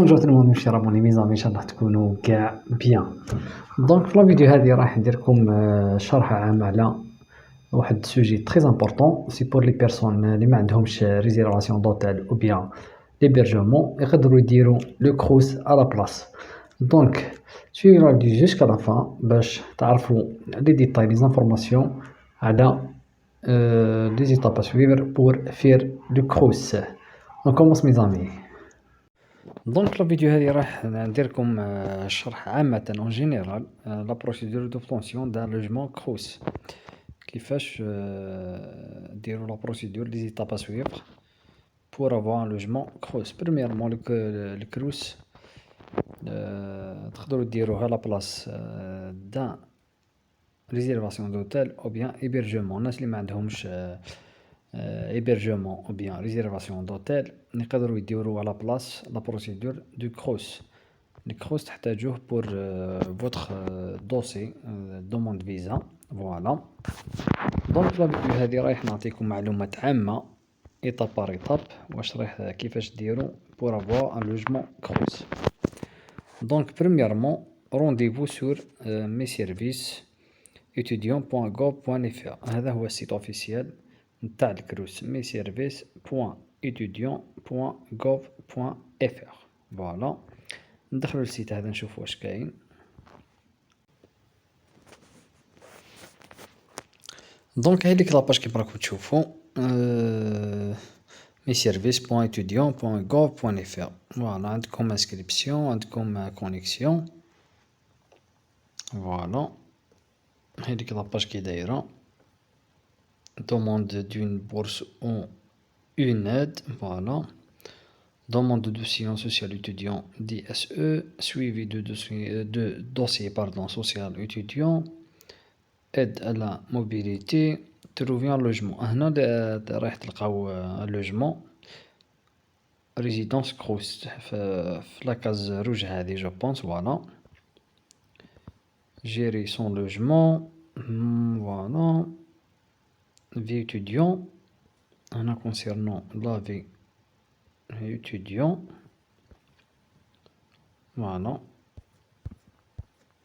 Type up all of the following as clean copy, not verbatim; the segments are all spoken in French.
بونجور tout le monde مشي رابوني ميزامي ان شاء الله تكونوا كاع بيان. دونك في لا فيديو هذه راح ندير لكم شرح عام على واحد سوجي تري امبورطون سي بور لي بيرسون اللي ما عندهمش ريزيرفاسيون دوتيل او بيان ليبرجمون يقدروا يديروا لو كروس على بلاص. دونك سوي لا فيديو جوسكا لا فان باش تعرفوا لي ديتاي لي زانفورماسيون على لي زيتاب ا سويفر بور فير لو كروس. On commence mes amis. دونك لا فيديو هذه راح ندير لكم شرح عامة اون جينيرال لا بروسيدور دوبتونسيون دان لوجمون كروس، كيفاش ديروا لا بروسيدور لي زيتاب ا سويفر بور افوار ان لوجمون كروس. بريميرمون الكروس تقدروا ديروها لا بلاص دان ريزيرفاسيون دوتيل او بيان ايبرجمون. الناس اللي ما عندهمش hébergement ou bien réservation d'hôtel يقدروا يديروا على بلاص لا بروسيدور دو كروس. الكروس تحتاجوه بور فوتر دوسي دوموند فيزا. فوالا دونك لا فيديو هذه رايح نعطيكم معلومات عامة ايطاب بار ايطاب واش رايح كيفاش ديروا بور افوار ان لوجمون كروس. دونك بريميرمون رونديفو سور مي سيرفيس étudiant.gov.fr. هذا هو السيت اوفيسيال نتاع الكروس meservice.etudiant.gov.fr. فوالا ندخلو السيت هذا نشوفو واش كاين. دونك هاذيك لاباج كيما راكم تشوفو meservice.etudiant.gov.fr. فوالا عندكم انسكريبسيون، عندكم كونيكسيون. فوالا هاذيك لاباج كي دايره demande d'une bourse ou une aide, voilà. Demande de dossier social étudiant DSE, suivi de dossier social étudiant, aide à la mobilité, trouver un logement. هنا راح تلقاو logement résidence Crous في la case rouge هذه je pense. voilà. Gérer son logement, voilà. Vie étudiant, concernant la vie étudiant. Voilà.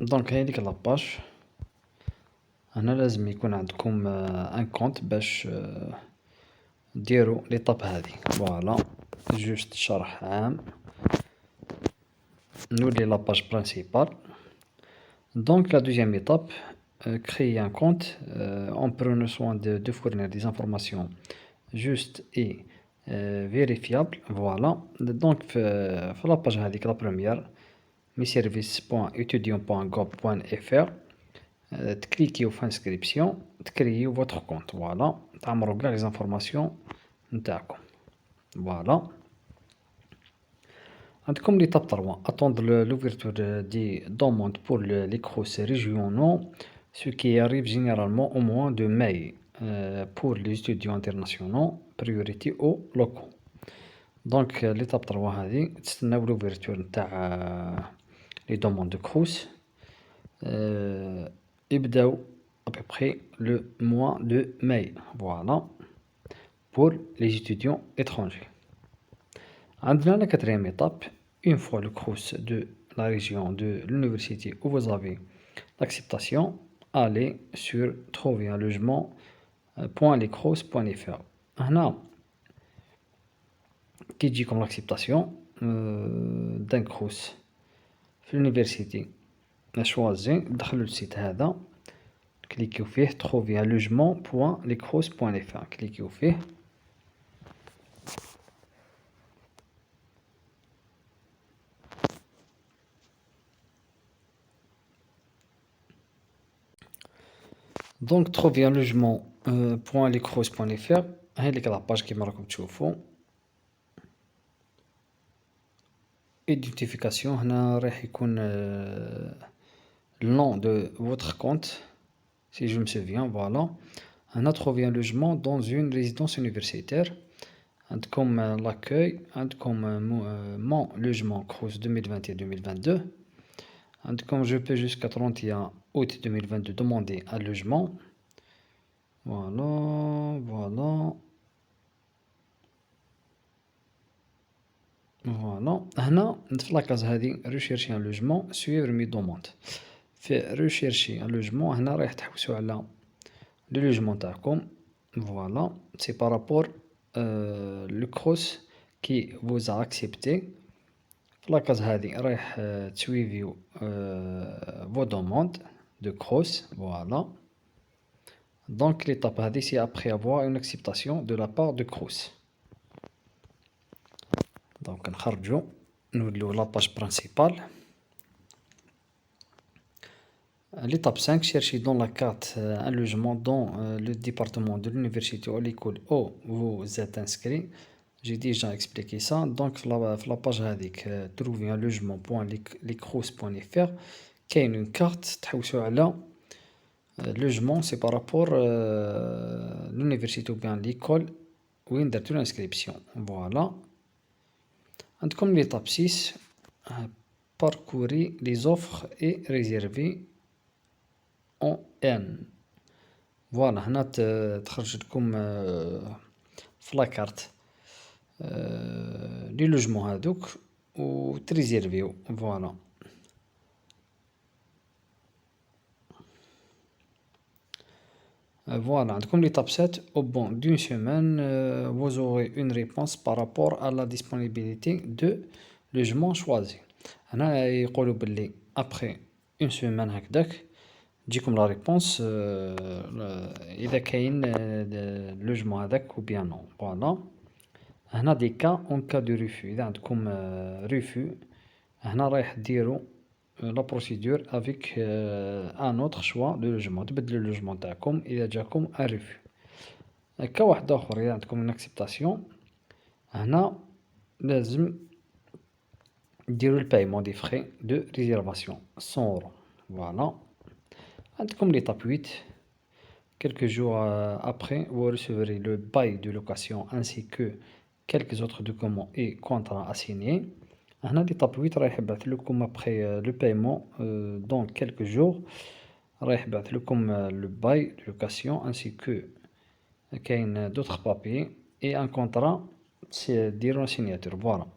Donc هذيك لاباج هنا لازم يكون عندكم ان كونت باش ديروا ليطاب هذه. فوالا جوست شرح عام نولي لاباج برينسيبال. Donc la deuxième étape, créer un compte en prenant soin de fournir des informations justes et vérifiables. Voilà. Donc la page هذيك la première meservice.etudiant.gov.fr تكليكيو في inscription تكريو votre compte. voilà تعمروا كاع les informations نتاعكم. voilà. عندكم l'étape 3, attendre l'ouverture des demandes pour les crous régionaux, ce qui arrive généralement au mois de mai pour les étudiants internationaux, priorité aux locaux. Donc l'étape 3 هذه تستناو l'ouverture نتاع les demandes de crous يبداو à peu près le mois de mai. Voilà pour les étudiants étrangers. عندنا la quatrième étape. Une fois le crous de la région de l'université où vous avez l'acceptation, allez sur trouver un logement.lescrous.fr. هنا كي تجيكم l'acceptation d'un crous في l'université نشوازي دخلوا السيت هذا كليكيو فيه trouver un logement.lescrous.fr. كليكيو فيه. Donc trouver un logement.lescrous.fr. هذيك لاباج كيما راكم تشوفوا. identification هنا راح يكون le nom de votre compte si je me souviens. Voilà. هنا trouver un logement dans une résidence universitaire. عندكم l'accueil, عندكم mon logement Crous 2021-2022. عندكم je peux jusqu'à 31 août 2022 demander un logement. Voilà. فوالا. هنا في لاكاز هادي ريشيرشي ان لوجمون سويفر مي دوموند. في ريشيرشي ان لوجمون هنا رايح تحوسو على لو لوجمون تاعكم. فوالا سي بارابور لو كروس كي فوز اكسبتي. في لاكاز هادي رايح تسويفيو فو دوموند دو كروس. فوالا دونك ليطاب هادي سي ابخي افوار اون اكسبتاسيون دو لا بار دو كروس. دونك نخرجو نولو لاباج برانسيبال. L'étape 5, cherchez dans la carte un logement dans le département de l'université ou l'école où vous êtes inscrit. J'ai déjà expliqué ça. Donc, la page هذيك trouver un logement.lecrous.fr. كاين une carte تحوسوا على logement, c'est par rapport l'université ou bien l'école وين درتو l'inscription. Voilà. عندكم l'étape 6, parcourir les offres et réserver en N. فوالا هنا تخرج لكم في لاكارت لي لوجمون هادوك و تريزيرفيو. فوالا فوالا عندكم ليطاب 7 au bout d'une semaine vous aurez une réponse par rapport à la disponibilité de logement choisi. هنا يقولوا باللي après une semaine هكداك تجيكم لا ريبونس اذا كاين لوجمون هذاك و بيان نو. فوالا هنا دي كا اون كا دو ريفو. اذا عندكم ريفو هنا رايح ديرو لا بروسيدور افيك ان اوتر شوا دو لوجمون. تبدلو اللوجمون تاعكم اذا جاكم ان ريفو. كا واحد اخر اذا عندكم اون اكسبتاسيون هنا لازم ديرو البايمون دي فري دو ريزيرفاسيون 100 اورو. فوالا عندكم l'étape 8. Quelques jours après, vous recevrez le bail de location ainsi que quelques autres documents et contrats à signer. هنا l'étape 8 رايح يبعث لكم après le paiement dans quelques jours. رايح يبعث لكم le bail de location ainsi que كاين d'autres papiers et un contrat. C'est dire une signature. Voilà.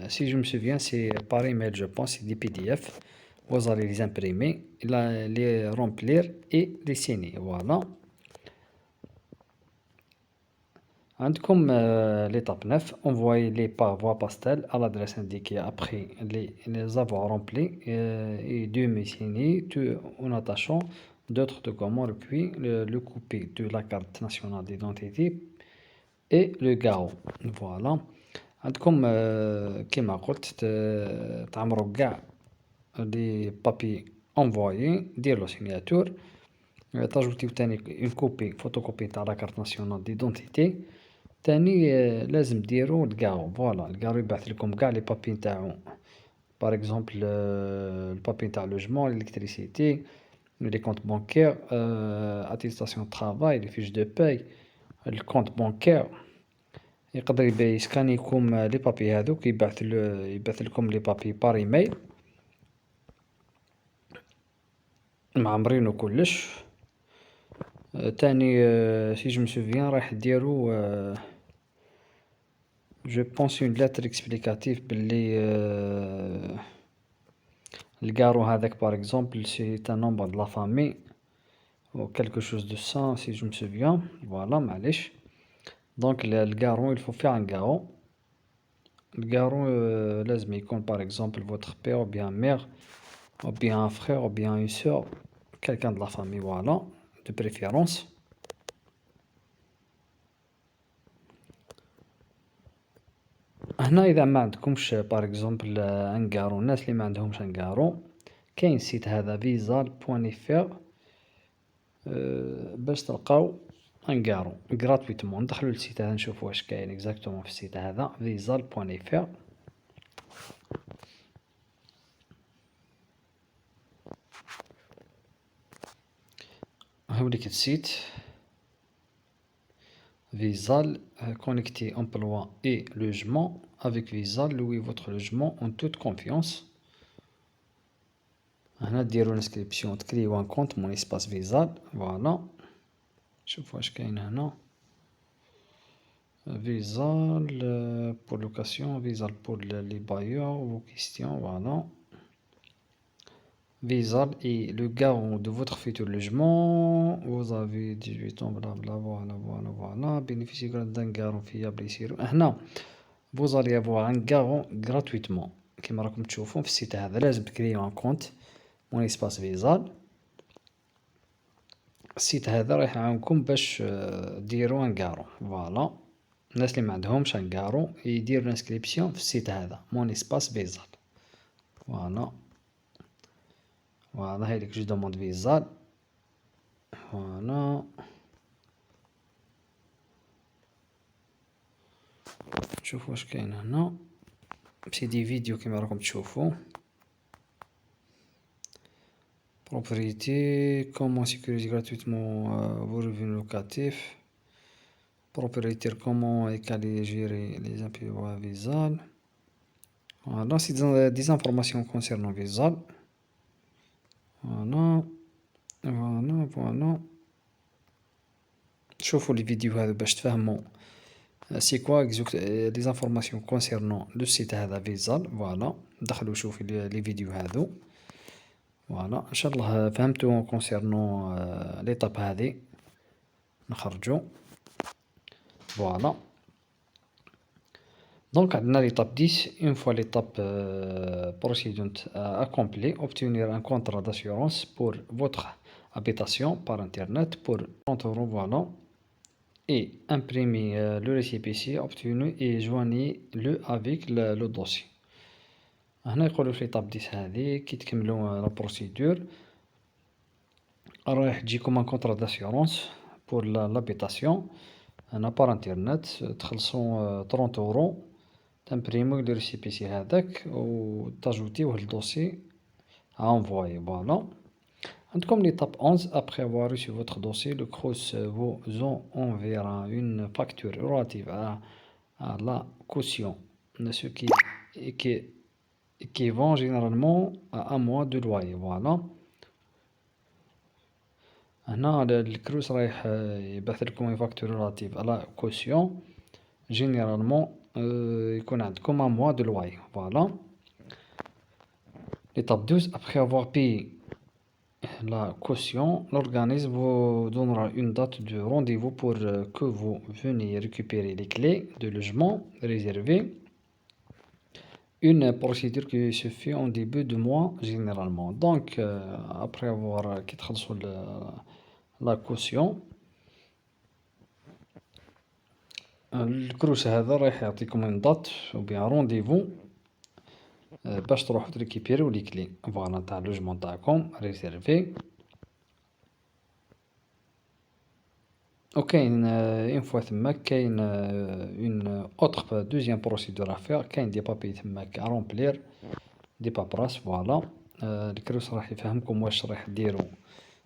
Si je me souviens, c'est par email, je pense, c'est des PDF. Vous allez les imprimer, les remplir et les signer. Voilà. عندكم l'étape 9, envoyez-les par voie postale à l'adresse indiquée après les avoir remplis et de signer tout en attachant d'autres documents puis le copie de la carte nationale d'identité et le garant. Voilà. عندكم كما قلت تعمروا كاع لي بابي انفويي ديرلو سيناتور. تاجوتيو تاني اون كوبي فوتوكوبي تاع لا كارت ناسيونال ديدونتيتي. تاني لازم ديرو الكارو. فوالا الكارو يبعث لكم كاع لي بابي نتاعو باغ اكزومبل البابي نتاع لوجمون الكتريسيتي لي كونط بانكير اتيستاسيون طرافاي لي فيش دو باي الكونط بانكير. يقدر يسكانيكم لي بابي هادوك يبعث لكم لي بابي بار ايميل معمرينو كلش. تاني سي جو مسوفيان رايح ديرو جو بونس اون لتر اكسبليكاتيف باللي الكارو هذاك باغ اكزومبل سي ان نومبر دو لا فامي ou quelque chose de ça si je me souviens. Voilà معليش. دونك الكارو il faut faire un garant. الكارو لازم يكون par exemple votre père ou bien mère ou bien un frère ou bien une sœur, quelqu'un de la famille, voilà, de préférence. هنا اذا ما عندكمش باغ اكزومبل ان كارو، الناس اللي ما عندهمش ان كارو كاين السيت هذا visa.fr باش تلقاو ان كارو غراتويتمون. ندخلو للسيت هذا نشوفو واش كاين اكزاكتومون في السيت هذا visa.fr. هاوليك السيت Visal, connecter emploi et logement. Avec Visal, louez votre logement en toute confiance. هنا ديروا l'inscription تكريو ان كونت مون اسباس فيزال. فوالا شوفوا واش كاين هنا. Visa pour location, Visa pour les bailleurs, vos questions, voilà. Visa est le garant de votre futur logement. Vous avez 18 ans, blabla, voilà, voilà, voilà. Bénéficiez d'un garant fiable ici. هنا vous allez avoir un garant gratuitement. كما راكم تشوفون في السيت هذا لازم تكريو ان كونت مون اسباس فيزال. السيت هذا راح يعاونكم باش ديروا ان غارون. فوالا الناس اللي ما عندهمش ان غارون يديروا الانسكريبسيون في السيت هذا مون اسباس فيزال. فوالا فوالا هايليك جو دوموند فيزال. فوالا شوفوا واش كاين هنا. سي دي فيديو كما راكم تشوفوا. Propriété, comment sécuriser gratuitement vos revenus locatifs. Propriétaire, comment écaler gérer les impayés à Visal. Voilà, c'est des informations concernant Visal. Voilà, voilà, voilà. شوفوا les vidéos هذو باش تفهموا c'est quoi les informations concernant le site هذا Visal. Voilà, دخلوا شوفوا les vidéos هذو. فوالا ان شاء الله فهمتوا كونسيرنون ليطاب هذه نخرجوا. فوالا دونك عندنا ليطاب 10. اون فوا ليطاب بروسيدونت accompli, obtenir un contrat d'assurance pour votre habitation par internet pour 30 euros. Voilà, et imprimer le récépissé obtenu et joignez-le avec le dossier. هنا يقولوا في ليطاب 10 هذه كي تكملوا لا بروسيدور رايح تجيكم ان كونطرا داسيورونس بور لابيتاسيون. هنا بار انترنت تخلصوا 30 اورو تمبريمو لي ريسيبيسي هذاك و تاجوتيوه للدوسي à envoyer. Voilà, عندكم l'étape 11. Après avoir reçu votre dossier, le CROUS vous enverra une facture relative à la caution, ce qui vont généralement à un mois de loyer. Voilà, هنا الكروس رايح يبعث لكم فاكتور ريلاتيف على كوسيون جينيرالمون يكون عندكم un mois de loyer. Voilà, l'étape 12. Après avoir payé la caution, l'organisme vous donnera une date de rendez-vous pour que vous veniez récupérer les clés de logement réservées. Une procédure qui se fait en début de mois généralement. Donc après avoir quitté la caution, الكروس هذا رايح يعطيكم une date ou bien rendez-vous باش تروحوا تريكيبيريو لي كلي فوالا تاع اللوجمون تاعكم ريزيرفي. وكاين اون فوا تماك كاين اون اوتر دوزيام بروسيدور افير. كاين دي بابي تماك ا رومبلير دي بابراس. فوالا الكروس راح يفهمكم واش راح ديروا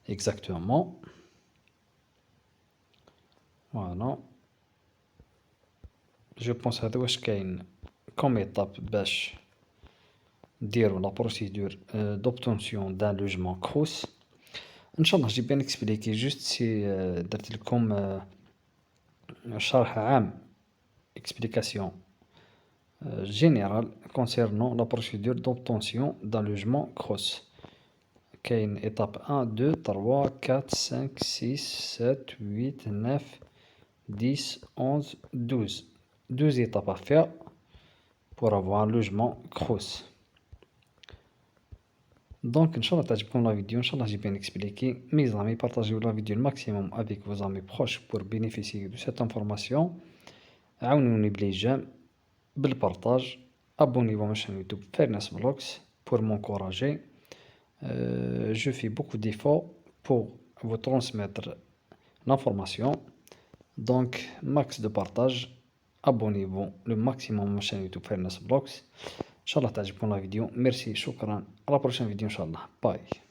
اكزاكتومون. فوالا جو بونس هذا واش كاين كوم ايطاب باش ديروا لا بروسيدور دوبتونسيون دان لوجمون كروس. ان شاء الله جي بيان اكسبليكي جوست سي درت لكم شرح عام explication générale concernant la procédure d'obtention d'un logement CROUS. كاين étape 1 2 3 4 5 6 7 8 9 10 11 12 12 étapes à faire pour avoir un logement CROUS. Donc Inch'Allah تعجبكم la vidéo, Inch'Allah j'ai bien expliqué. Mes amis, partagez la vidéo le maximum avec vos amis proches pour bénéficier de cette information. عاونوني بلي جيم بالبارطاج. abonnez-vous à ma chaîne YouTube Fairness Vlogs pour m'encourager. Je fais beaucoup d'efforts pour vous transmettre l'information. Donc max de partage. Abonnez-vous le maximum à ma chaîne YouTube Fairness Vlogs. Inch'Allah تعجبكم la vidéo. Merci, shukran. À la prochaine vidéo Inch'Allah. Bye.